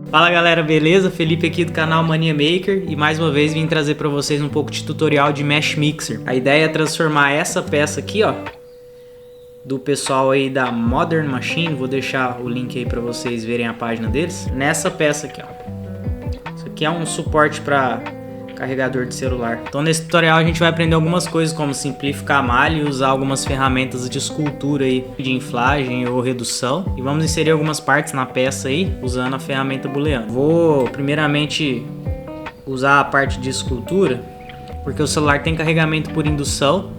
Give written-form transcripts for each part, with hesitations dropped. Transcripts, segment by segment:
Fala galera, beleza? Felipe aqui do canal Mania Maker e mais uma vez vim trazer para vocês um pouco de tutorial de Mesh Mixer. A ideia é transformar essa peça aqui, ó, do pessoal aí da Modern Machine, vou deixar o link aí para vocês verem a página deles, nessa peça aqui, ó. Isso aqui é um suporte para carregador de celular. Então nesse tutorial a gente vai aprender algumas coisas como simplificar a malha e usar algumas ferramentas de escultura aí, de inflagem ou redução, e vamos inserir algumas partes na peça aí usando a ferramenta booleana. Vou primeiramente usar a parte de escultura porque o celular tem carregamento por indução,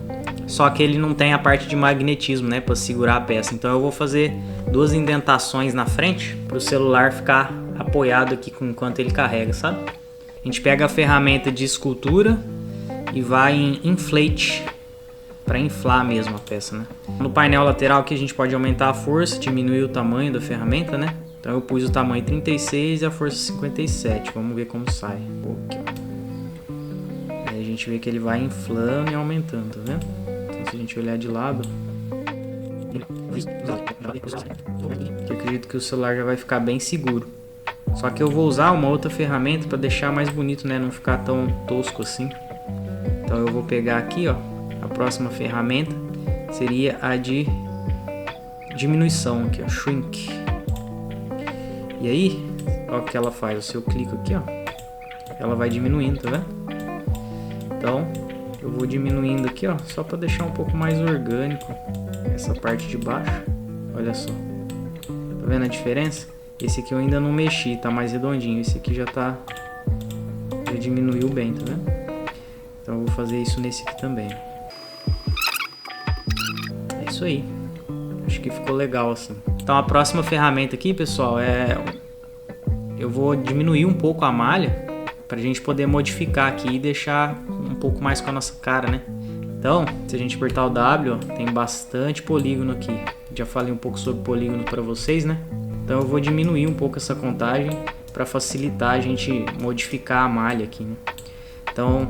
só que ele não tem a parte de magnetismo, né, para segurar a peça. Então eu vou fazer duas indentações na frente para o celular ficar apoiado aqui enquanto ele carrega, sabe? A gente pega a ferramenta de escultura e vai em inflate para inflar mesmo a peça, né? No painel lateral aqui a gente pode aumentar a força, diminuir o tamanho da ferramenta, né? Então eu pus o tamanho 36 e a força 57. Vamos ver como sai. Aqui, ó. Aí a gente vê que ele vai inflando e aumentando, tá vendo? Então se a gente olhar de lado, eu acredito que o celular já vai ficar bem seguro. Só que eu vou usar uma outra ferramenta para deixar mais bonito, né? Não ficar tão tosco assim. Então eu vou pegar aqui, ó. A próxima ferramenta seria a de diminuição aqui, ó. Shrink. E aí, ó o que ela faz. Se eu clico aqui, ó, ela vai diminuindo, tá vendo? Então eu vou diminuindo aqui, ó, só para deixar um pouco mais orgânico essa parte de baixo. Olha só. Tá vendo a diferença? Esse aqui eu ainda não mexi, tá mais redondinho. Esse aqui já diminuiu bem, tá vendo? Então eu vou fazer isso nesse aqui também. É isso aí. Acho que ficou legal assim. Então a próxima ferramenta aqui, pessoal, eu vou diminuir um pouco a malha pra gente poder modificar aqui e deixar um pouco mais com a nossa cara, né? Então, se a gente apertar o W, ó, tem bastante polígono aqui. Já falei um pouco sobre polígono pra vocês, né? Então eu vou diminuir um pouco essa contagem para facilitar a gente modificar a malha aqui, né? Então,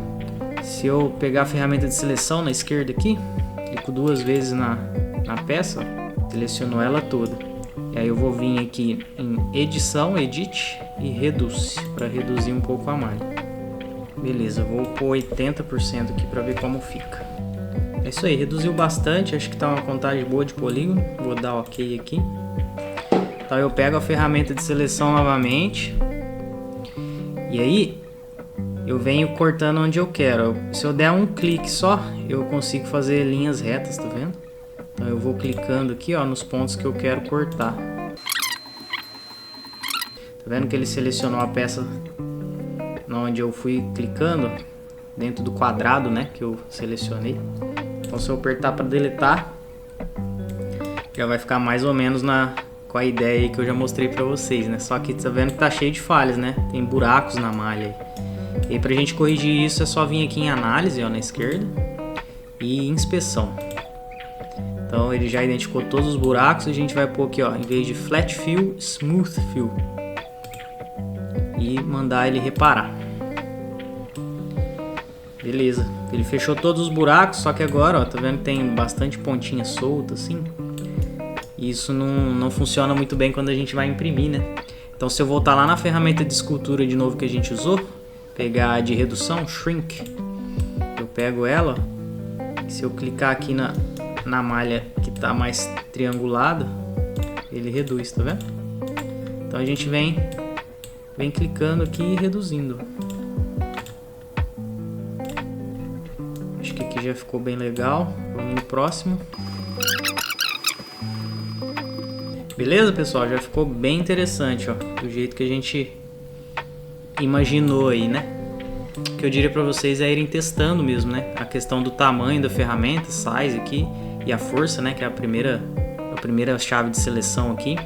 se eu pegar a ferramenta de seleção na esquerda aqui, clico duas vezes na peça, seleciono ela toda. E aí eu vou vir aqui em edição, edit e reduz, para reduzir um pouco a malha. Beleza, vou pôr 80% aqui para ver como fica. É isso aí, reduziu bastante, acho que tá uma contagem boa de polígono. Vou dar OK aqui. Então eu pego a ferramenta de seleção novamente e aí eu venho cortando onde eu quero. Se eu der um clique só, eu consigo fazer linhas retas, tá vendo? Então eu vou clicando aqui, ó, nos pontos que eu quero cortar. Tá vendo que ele selecionou a peça onde eu fui clicando dentro do quadrado, né, que eu selecionei. Então se eu apertar para deletar, já vai ficar mais ou menos com a ideia aí que eu já mostrei pra vocês, né? Só que tá vendo que tá cheio de falhas, né? Tem buracos na malha aí. E aí pra gente corrigir isso é só vir aqui em análise, ó, na esquerda, e inspeção. Então ele já identificou todos os buracos e a gente vai pôr aqui, ó, em vez de flat fill, smooth fill. E mandar ele reparar. Beleza. Ele fechou todos os buracos, só que agora, ó, tá vendo que tem bastante pontinha solta assim. Isso não funciona muito bem quando a gente vai imprimir, né? Então se eu voltar lá na ferramenta de escultura de novo que a gente usou, pegar a de redução, Shrink, eu pego ela, e se eu clicar aqui na malha que tá mais triangulada, ele reduz, tá vendo? Então a gente vem clicando aqui e reduzindo. Acho que aqui já ficou bem legal. Vamos no próximo. Beleza, pessoal? Já ficou bem interessante, ó, do jeito que a gente imaginou aí, né? O que eu diria pra vocês é irem testando mesmo, né? A questão do tamanho da ferramenta, size aqui, e a força, né? Que é a primeira chave de seleção aqui.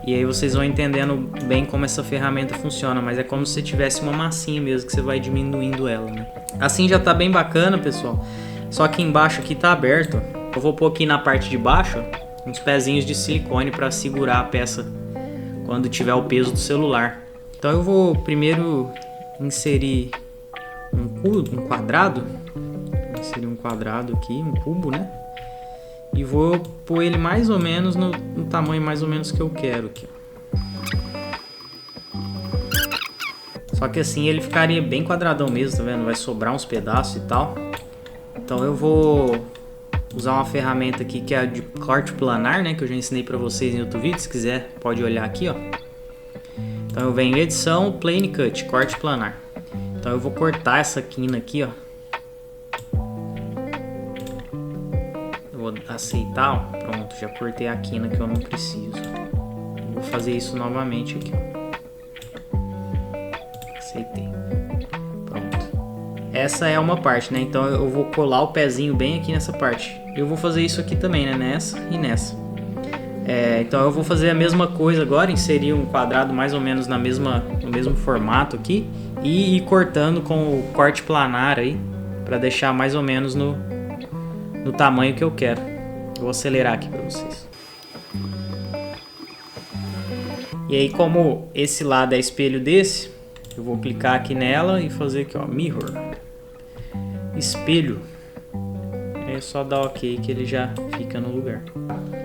E aí vocês vão entendendo bem como essa ferramenta funciona, mas é como se tivesse uma massinha mesmo, que você vai diminuindo ela, né? Assim já tá bem bacana, pessoal. Só que embaixo aqui tá aberto. Eu vou pôr aqui na parte de baixo, ó, uns pezinhos de silicone para segurar a peça quando tiver o peso do celular. Então eu vou primeiro inserir um quadrado. Vou inserir um quadrado aqui, um cubo, né? E vou pôr ele mais ou menos no tamanho mais ou menos que eu quero aqui, ó. Só que assim ele ficaria bem quadradão mesmo, tá vendo? Vai sobrar uns pedaços e tal. Então eu vou usar uma ferramenta aqui que é a de corte planar, né? Que eu já ensinei pra vocês em outro vídeo. Se quiser, pode olhar aqui, ó. Então eu venho em edição, plane cut, corte planar. Então eu vou cortar essa quina aqui, ó. Eu vou aceitar, ó. Pronto, já cortei a quina que eu não preciso. Vou fazer isso novamente aqui, ó. Aceitei. Pronto. Essa é uma parte, né? Então eu vou colar o pezinho bem aqui nessa parte. Eu vou fazer isso aqui também, né? Nessa e nessa. Então eu vou fazer a mesma coisa agora, inserir um quadrado mais ou menos no mesmo formato aqui e ir cortando com o corte planar aí, para deixar mais ou menos no tamanho que eu quero. Eu vou acelerar aqui para vocês. E aí, como esse lado é espelho desse, eu vou clicar aqui nela e fazer aqui, ó, mirror, espelho. É só dar OK que ele já fica no lugar.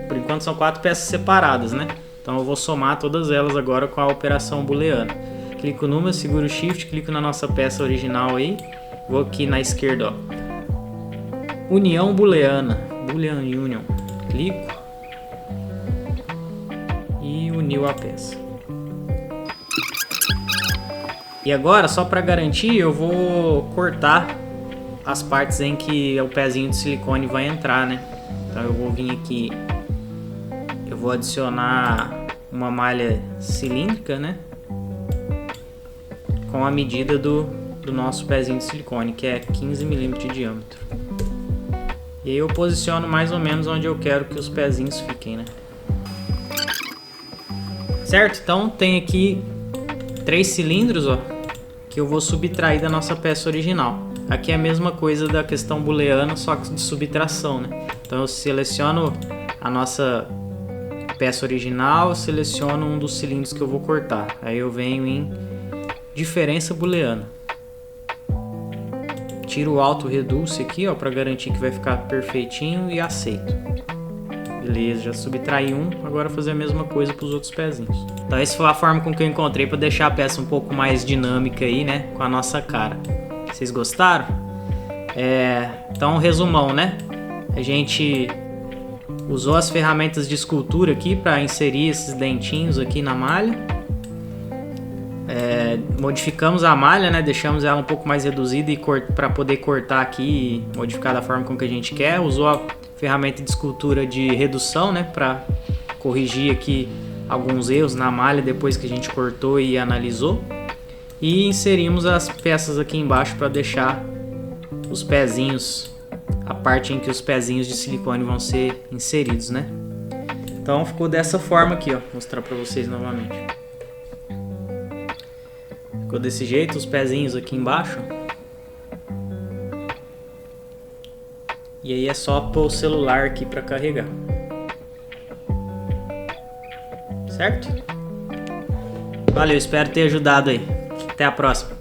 Por enquanto são 4 peças separadas, né? Então eu vou somar todas elas agora com a operação booleana. Clico no número, seguro o Shift, clico na nossa peça original aí. Vou aqui na esquerda, ó. União booleana, Boolean Union. Clico. E uniu a peça. E agora, só para garantir, eu vou cortar as partes em que o pezinho de silicone vai entrar, né? Então eu vou vir aqui, eu vou adicionar uma malha cilíndrica, né? Com a medida do nosso pezinho de silicone, que é 15 mm de diâmetro. E aí eu posiciono mais ou menos onde eu quero que os pezinhos fiquem, né? Certo? Então tem aqui 3 cilindros, ó, que eu vou subtrair da nossa peça original. Aqui é a mesma coisa da questão booleana, só que de subtração, né? Então eu seleciono a nossa peça original, seleciono um dos cilindros que eu vou cortar. Aí eu venho em diferença booleana. Tiro o auto reduce aqui, ó, para garantir que vai ficar perfeitinho e aceito. Beleza, já subtraí um, agora vou fazer a mesma coisa para os outros pezinhos. Então essa foi a forma com que eu encontrei para deixar a peça um pouco mais dinâmica aí, né, com a nossa cara. Vocês gostaram? Então, resumão, né? A gente usou as ferramentas de escultura aqui para inserir esses dentinhos aqui na malha. Modificamos a malha, né? Deixamos ela um pouco mais reduzida para poder cortar aqui e modificar da forma como que a gente quer. Usou a ferramenta de escultura de redução, né? Para corrigir aqui alguns erros na malha depois que a gente cortou e analisou. E inserimos as peças aqui embaixo para deixar os pezinhos, a parte em que os pezinhos de silicone vão ser inseridos, né? Então ficou dessa forma aqui, ó, vou mostrar para vocês novamente. Ficou desse jeito, os pezinhos aqui embaixo. E aí é só pôr o celular aqui para carregar. Certo? Valeu, espero ter ajudado aí. Até a próxima.